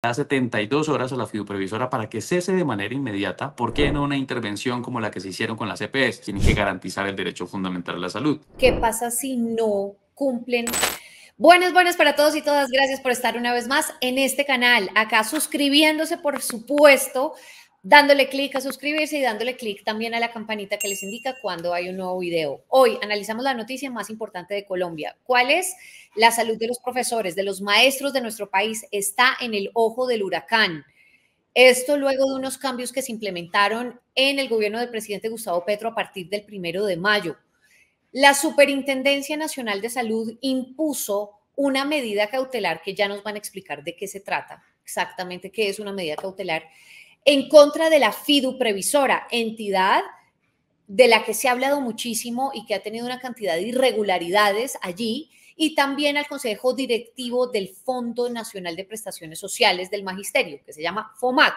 da 72 horas a la fiduprevisora para que cese de manera inmediata. ¿Por qué no una intervención como la que se hicieron con las EPS? Tienen que garantizar el derecho fundamental a la salud. ¿Qué pasa si no cumplen? Buenas para todos y todas. Gracias por estar una vez más en este canal. Acá suscribiéndose, por supuesto, dándole clic a suscribirse y dándole clic también a la campanita que les indica cuando hay un nuevo video. Hoy analizamos la noticia más importante de Colombia. ¿Cuál es? La salud de los profesores, de los maestros de nuestro país está en el ojo del huracán. Esto luego de unos cambios que se implementaron en el gobierno del presidente Gustavo Petro a partir del 1 de mayo. La Superintendencia Nacional de Salud impuso una medida cautelar que ya nos van a explicar de qué se trata, exactamente qué es una medida cautelar, en contra de la fiduprevisora, entidad de la que se ha hablado muchísimo y que ha tenido una cantidad de irregularidades allí, y también al Consejo Directivo del Fondo Nacional de Prestaciones Sociales del Magisterio, que se llama FOMAC.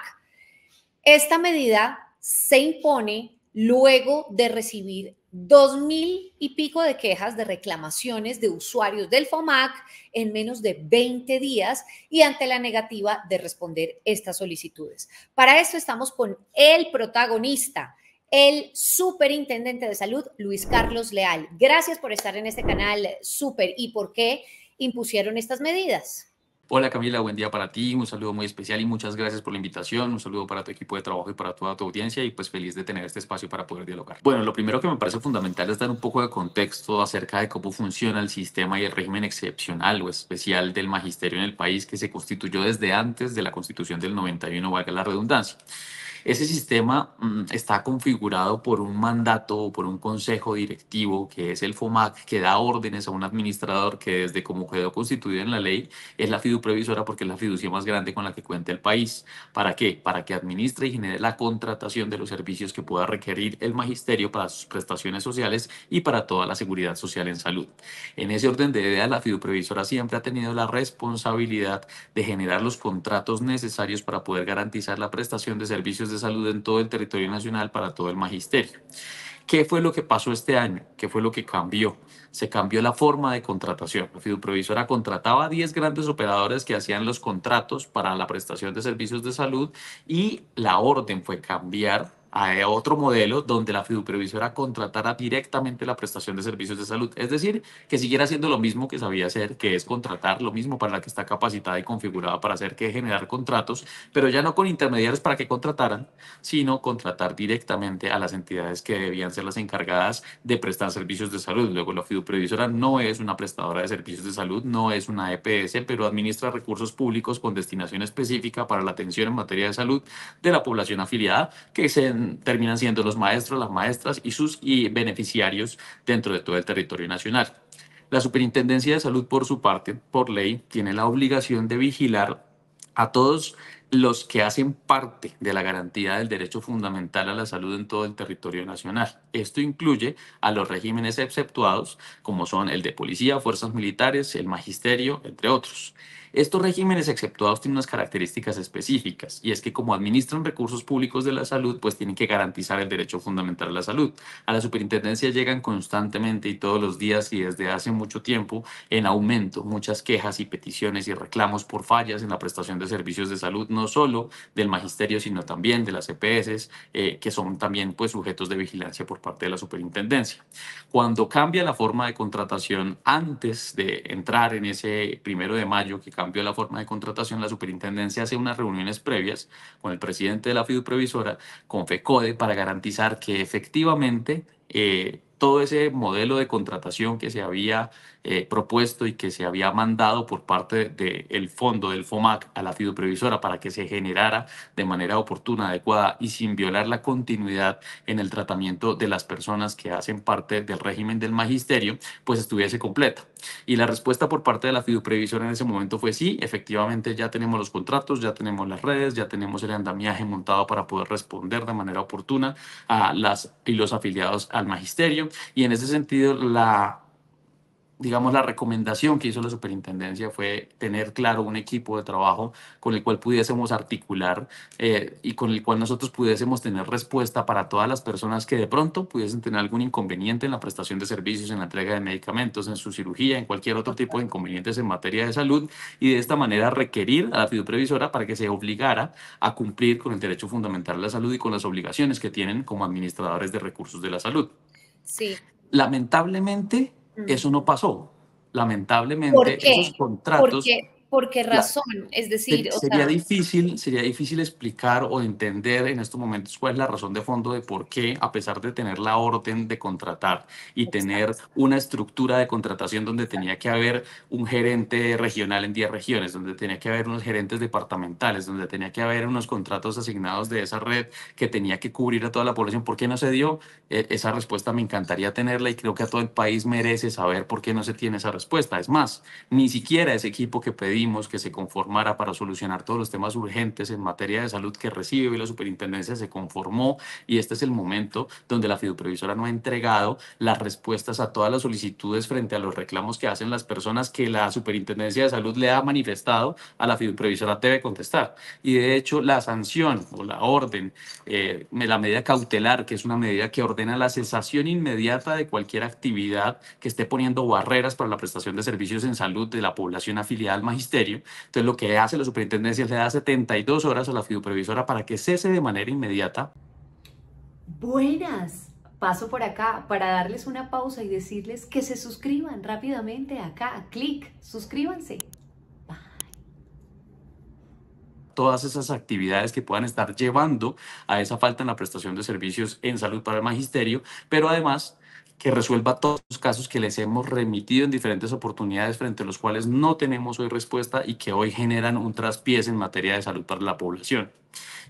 Esta medida se impone luego de recibir 2.000 y pico de quejas de reclamaciones de usuarios del FOMAC en menos de 20 días y ante la negativa de responder estas solicitudes. Para esto estamos con el protagonista, el superintendente de salud, Luis Carlos Leal. Gracias por estar en este canal, Super. ¿Y por qué impusieron estas medidas? Hola Camila, buen día para ti, un saludo muy especial y muchas gracias por la invitación, un saludo para tu equipo de trabajo y para toda tu audiencia y pues feliz de tener este espacio para poder dialogar. Bueno, lo primero que me parece fundamental es dar un poco de contexto acerca de cómo funciona el sistema y el régimen excepcional o especial del magisterio en el país que se constituyó desde antes de la Constitución del 91, valga la redundancia. Ese sistema está configurado por un mandato o por un consejo directivo que es el FOMAC, que da órdenes a un administrador que desde como quedó constituido en la ley es la fiduprevisora porque es la fiducia más grande con la que cuenta el país. ¿Para qué? Para que administre y genere la contratación de los servicios que pueda requerir el magisterio para sus prestaciones sociales y para toda la seguridad social en salud. En ese orden de ideas, la fiduprevisora siempre ha tenido la responsabilidad de generar los contratos necesarios para poder garantizar la prestación de servicios de salud en todo el territorio nacional para todo el magisterio. ¿Qué fue lo que pasó este año? ¿Qué fue lo que cambió? Se cambió la forma de contratación. La fiduprevisora contrataba a 10 grandes operadores que hacían los contratos para la prestación de servicios de salud y la orden fue cambiar a otro modelo donde la fiduprevisora contratara directamente la prestación de servicios de salud. Es decir, que siguiera haciendo lo mismo que sabía hacer, que es contratar lo mismo para la que está capacitada y configurada para hacer, que generar contratos, pero ya no con intermediarios para que contrataran, sino contratar directamente a las entidades que debían ser las encargadas de prestar servicios de salud. Luego, la fiduprevisora no es una prestadora de servicios de salud, no es una EPS, pero administra recursos públicos con destinación específica para la atención en materia de salud de la población afiliada, que terminan siendo los maestros, las maestras y sus beneficiarios dentro de todo el territorio nacional. La Superintendencia de Salud, por su parte, por ley, tiene la obligación de vigilar a todos los que hacen parte de la garantía del derecho fundamental a la salud en todo el territorio nacional. Esto incluye a los regímenes exceptuados, como son el de policía, fuerzas militares, el magisterio, entre otros. Estos regímenes exceptuados tienen unas características específicas y es que como administran recursos públicos de la salud, pues tienen que garantizar el derecho fundamental a la salud. A la superintendencia llegan constantemente y todos los días y desde hace mucho tiempo en aumento muchas quejas y peticiones y reclamos por fallas en la prestación de servicios de salud, no solo del magisterio, sino también de las EPS, que son también pues sujetos de vigilancia por parte de la superintendencia. Cuando cambia la forma de contratación, antes de entrar en ese 1 de mayo que cambió la forma de contratación, la superintendencia hace unas reuniones previas con el presidente de la fiduprevisora, con FECODE, para garantizar que efectivamente todo ese modelo de contratación que se había propuesto y que se había mandado por parte del fondo del FOMAC a la fiduprevisora para que se generara de manera oportuna, adecuada y sin violar la continuidad en el tratamiento de las personas que hacen parte del régimen del magisterio, pues estuviese completa. Y la respuesta por parte de la fiduprevisora en ese momento fue sí, efectivamente ya tenemos los contratos, ya tenemos las redes, ya tenemos el andamiaje montado para poder responder de manera oportuna a las y los afiliados al magisterio. Y en ese sentido, la digamos, la recomendación que hizo la superintendencia fue tener claro un equipo de trabajo con el cual pudiésemos articular y con el cual nosotros pudiésemos tener respuesta para todas las personas que de pronto pudiesen tener algún inconveniente en la prestación de servicios, en la entrega de medicamentos, en su cirugía, en cualquier otro tipo de inconvenientes en materia de salud, y de esta manera requerir a la fiduprevisora para que se obligara a cumplir con el derecho fundamental a la salud y con las obligaciones que tienen como administradores de recursos de la salud. Sí. Lamentablemente, Mm. eso no pasó. ¿Por Lamentablemente, qué? esos contratos, ¿Por qué la- razón? Es decir, o sea, sería difícil explicar o entender en estos momentos cuál es la razón de fondo de por qué, a pesar de tener la orden de contratar y tener exacto, una estructura de contratación donde tenía que haber un gerente regional en 10 regiones, donde tenía que haber unos gerentes departamentales, donde tenía que haber unos contratos asignados de esa red que tenía que cubrir a toda la población, ¿por qué no se dio? Esa respuesta me encantaría tenerla y creo que a todo el país merece saber por qué no se tiene esa respuesta. Es más, ni siquiera ese equipo que pedimos que se conformara para solucionar todos los temas urgentes en materia de salud que recibe hoy la superintendencia se conformó, y este es el momento donde la fiduprevisora no ha entregado las respuestas a todas las solicitudes frente a los reclamos que hacen las personas que la superintendencia de salud le ha manifestado a la fiduprevisora debe contestar. Y de hecho la sanción o la orden, la medida cautelar, que es una medida que ordena la cesación inmediata de cualquier actividad que esté poniendo barreras para la prestación de servicios en salud de la población afiliada al magisterio. Entonces, lo que hace la superintendencia es le da 72 horas a la fiduprevisora para que cese de manera inmediata. Buenas. Paso por acá para darles una pausa y decirles que se suscriban rápidamente acá. Clic, suscríbanse. Todas esas actividades que puedan estar llevando a esa falta en la prestación de servicios en salud para el magisterio, pero además que resuelva todos los casos que les hemos remitido en diferentes oportunidades frente a los cuales no tenemos hoy respuesta y que hoy generan un traspiés en materia de salud para la población.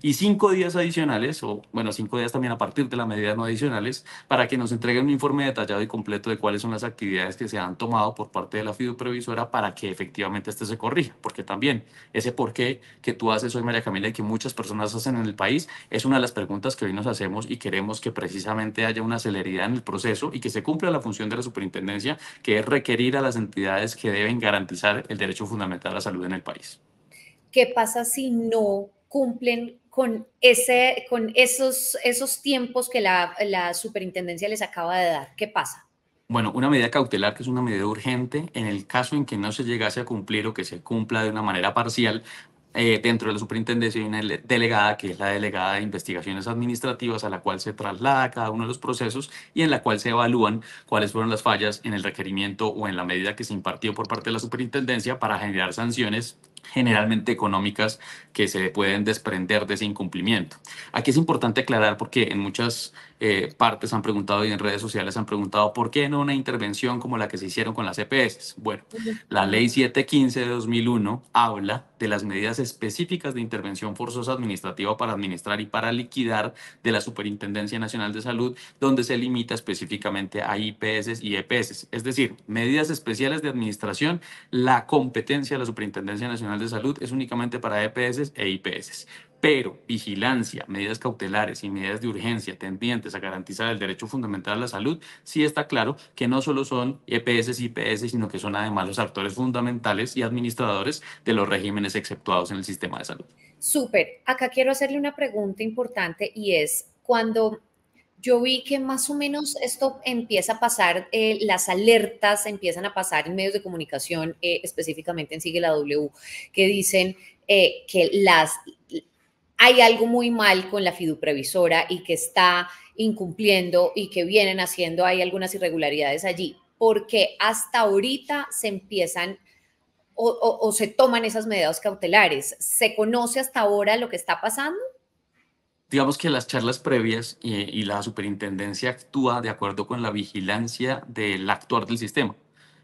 Y 5 días adicionales, o bueno, 5 días también a partir de las medidas no adicionales, para que nos entreguen un informe detallado y completo de cuáles son las actividades que se han tomado por parte de la fiduprevisora para que efectivamente este se corrija. Porque también ese por qué que tú haces hoy, María Camila, y que muchas personas hacen en el país, es una de las preguntas que hoy nos hacemos y queremos que precisamente haya una celeridad en el proceso y que se cumpla la función de la superintendencia, que es requerir a las entidades que deben garantizar el derecho fundamental a la salud en el país. ¿qué pasa si no cumplen con esos tiempos que la superintendencia les acaba de dar? ¿Qué pasa? Bueno, una medida cautelar, que es una medida urgente, en el caso en que no se llegase a cumplir o que se cumpla de una manera parcial, dentro de la superintendencia hay una delegada, que es la delegada de investigaciones administrativas, a la cual se traslada cada uno de los procesos y en la cual se evalúan cuáles fueron las fallas en el requerimiento o en la medida que se impartió por parte de la superintendencia para generar sanciones generalmente económicas que se pueden desprender de ese incumplimiento. Aquí es importante aclarar porque en muchas partes han preguntado y en redes sociales han preguntado por qué no una intervención como la que se hicieron con las EPS. Bueno, la ley 715 de 2001 habla de las medidas específicas de intervención forzosa administrativa para administrar y para liquidar de la Superintendencia Nacional de Salud, donde se limita específicamente a IPS y EPS, es decir, medidas especiales de administración. La competencia de la Superintendencia Nacional de Salud es únicamente para EPS e IPS. Pero vigilancia, medidas cautelares y medidas de urgencia tendientes a garantizar el derecho fundamental a la salud, sí está claro que no solo son EPS y IPS, sino que son además los actores fundamentales y administradores de los regímenes exceptuados en el sistema de salud. Súper. Acá quiero hacerle una pregunta importante y es, cuando yo vi que más o menos esto empieza a pasar, las alertas empiezan a pasar en medios de comunicación, específicamente en Sigue la W, que dicen que hay algo muy mal con la fiduprevisora y que está incumpliendo y que vienen haciendo, hay algunas irregularidades allí, porque hasta ahorita se empiezan o se toman esas medidas cautelares. ¿Se conoce hasta ahora lo que está pasando? Digamos que las charlas previas y la superintendencia actúa de acuerdo con la vigilancia del actuar del sistema.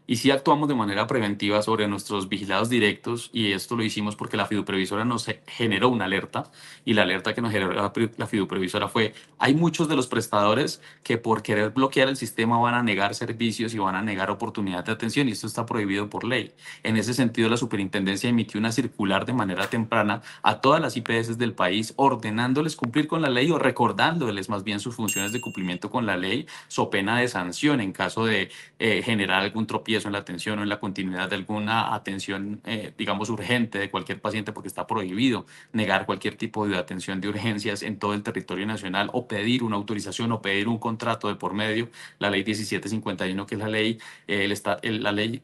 Y sí actuamos de manera preventiva sobre nuestros vigilados directos, y esto lo hicimos porque la fiduprevisora nos generó una alerta, y la alerta que nos generó la fiduprevisora fue: hay muchos de los prestadores que por querer bloquear el sistema van a negar servicios y van a negar oportunidad de atención, y esto está prohibido por ley. En ese sentido, la superintendencia emitió una circular de manera temprana a todas las IPS del país, ordenándoles cumplir con la ley o recordándoles más bien sus funciones de cumplimiento con la ley, so pena de sanción en caso de generar algún tropiezo tropiezo en la atención o en la continuidad de alguna atención, digamos, urgente de cualquier paciente, porque está prohibido negar cualquier tipo de atención de urgencias en todo el territorio nacional o pedir una autorización o pedir un contrato de por medio. La ley 1751, que es la ley, la ley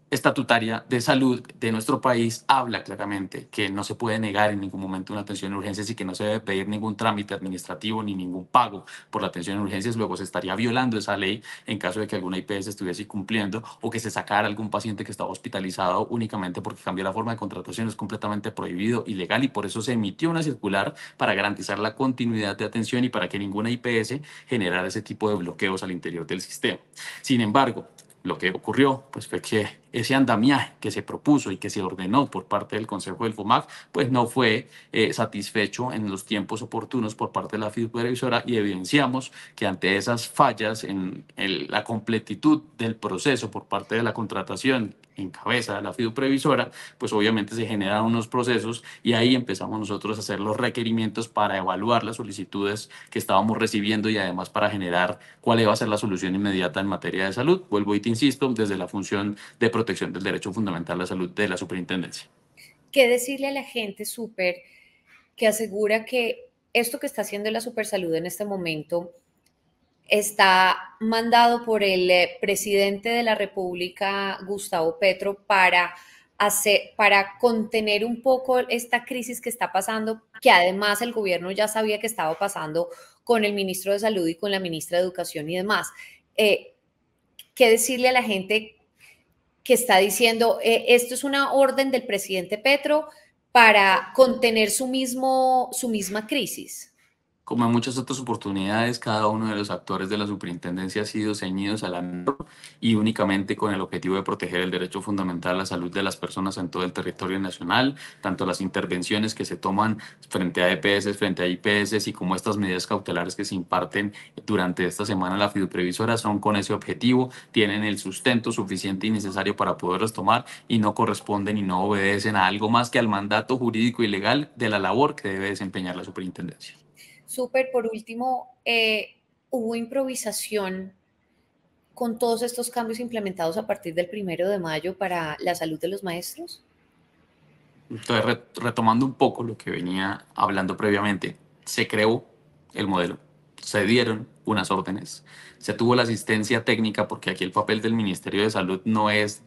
estatutaria de salud de nuestro país, habla claramente que no se puede negar en ningún momento una atención en urgencias y que no se debe pedir ningún trámite administrativo ni ningún pago por la atención en urgencias. Luego se estaría violando esa ley en caso de que alguna IPS estuviese incumpliendo o que se sacara algún paciente que estaba hospitalizado únicamente porque cambió la forma de contratación. Es completamente prohibido, ilegal, y por eso se emitió una circular para garantizar la continuidad de atención y para que ninguna IPS generara ese tipo de bloqueos al interior del sistema. Sin embargo, lo que ocurrió pues fue que ese andamiaje que se propuso y que se ordenó por parte del Consejo del FOMAC pues no fue satisfecho en los tiempos oportunos por parte de la fiduciaria, y evidenciamos que ante esas fallas en la completitud del proceso por parte de la contratación en cabeza de la fiduprevisora, pues obviamente se generan unos procesos y ahí empezamos nosotros a hacer los requerimientos para evaluar las solicitudes que estábamos recibiendo y además para generar cuál iba a ser la solución inmediata en materia de salud. Vuelvo y te insisto, desde la función de protección del derecho fundamental a la salud de la superintendencia. ¿Qué decirle a la gente súper que asegura que esto que está haciendo la Supersalud en este momento está mandado por el presidente de la República, Gustavo Petro, para contener un poco esta crisis que está pasando, que además el gobierno ya sabía que estaba pasando con el ministro de Salud y con la ministra de Educación y demás? ¿Qué decirle a la gente que está diciendo esto es una orden del presidente Petro para contener su misma crisis? Como en muchas otras oportunidades, cada uno de los actores de la superintendencia ha sido ceñidos a la norma y únicamente con el objetivo de proteger el derecho fundamental a la salud de las personas en todo el territorio nacional, tanto las intervenciones que se toman frente a EPS, frente a IPS, y como estas medidas cautelares que se imparten durante esta semana la fiduprevisora son con ese objetivo, tienen el sustento suficiente y necesario para poderlos tomar y no corresponden y no obedecen a algo más que al mandato jurídico y legal de la labor que debe desempeñar la superintendencia. Súper, por último, hubo improvisación con todos estos cambios implementados a partir del 1 de mayo para la salud de los maestros. Entonces, retomando un poco lo que venía hablando previamente, se creó el modelo, se dieron unas órdenes, se tuvo la asistencia técnica, porque aquí el papel del Ministerio de Salud no es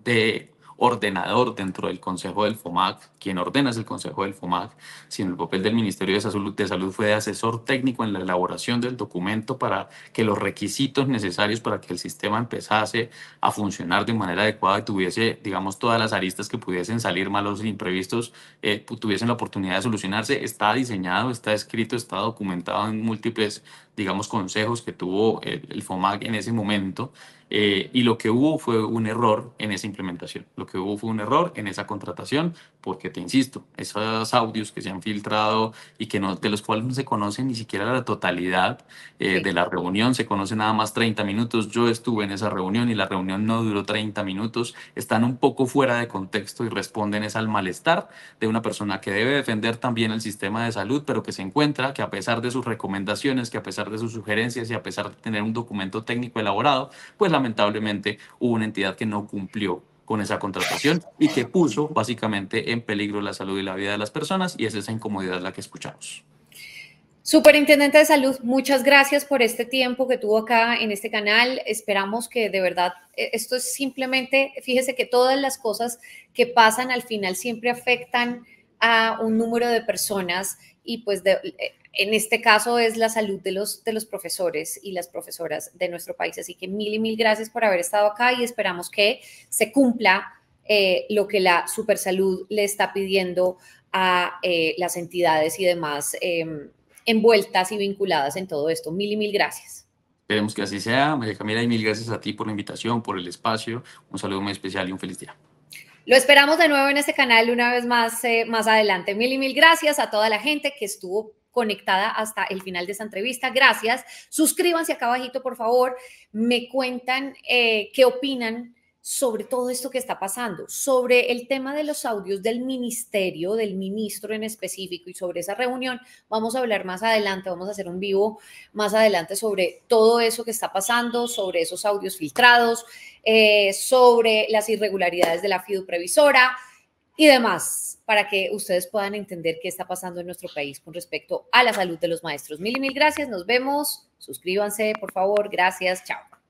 de ordenador dentro del Consejo del FOMAC, quien ordena es el Consejo del FOMAC, sino el papel del Ministerio de Salud fue de asesor técnico en la elaboración del documento para que los requisitos necesarios para que el sistema empezase a funcionar de manera adecuada y tuviese, digamos, todas las aristas que pudiesen salir malos e imprevistos, tuviesen la oportunidad de solucionarse. Está diseñado, está escrito, está documentado en múltiples, digamos, consejos que tuvo el FOMAC en ese momento. Y lo que hubo fue un error en esa implementación, lo que hubo fue un error en esa contratación, porque te insisto, esos audios que se han filtrado y que no, de los cuales no se conoce ni siquiera la totalidad de la reunión, se conoce nada más 30 minutos. Yo estuve en esa reunión y la reunión no duró 30 minutos, están un poco fuera de contexto y responden es al malestar de una persona que debe defender también el sistema de salud, pero que se encuentra que a pesar de sus recomendaciones, que a pesar de sus sugerencias y a pesar de tener un documento técnico elaborado, pues lamentablemente hubo una entidad que no cumplió con esa contratación y que puso básicamente en peligro la salud y la vida de las personas, y es esa incomodidad la que escuchamos. Superintendente de Salud, muchas gracias por este tiempo que tuvo acá en este canal. Esperamos que de verdad esto es simplemente, fíjese que todas las cosas que pasan al final siempre afectan a un número de personas y pues en este caso es la salud de los profesores y las profesoras de nuestro país. Así que mil y mil gracias por haber estado acá y esperamos que se cumpla lo que la Supersalud le está pidiendo a las entidades y demás envueltas y vinculadas en todo esto. Mil y mil gracias. Esperemos que así sea. María Camila, y mil gracias a ti por la invitación, por el espacio. Un saludo muy especial y un feliz día. Lo esperamos de nuevo en este canal una vez más, más adelante. Mil y mil gracias a toda la gente que estuvo conectada hasta el final de esta entrevista. Gracias. Suscríbanse acá abajito, por favor. Me cuentan qué opinan sobre todo esto que está pasando, sobre el tema de los audios del ministerio, del ministro en específico y sobre esa reunión. Vamos a hablar más adelante, vamos a hacer un vivo más adelante sobre todo eso que está pasando, sobre esos audios filtrados, sobre las irregularidades de la FIDU previsora y demás, para que ustedes puedan entender qué está pasando en nuestro país con respecto a la salud de los maestros. Mil y mil gracias, nos vemos, suscríbanse, por favor, gracias, chao.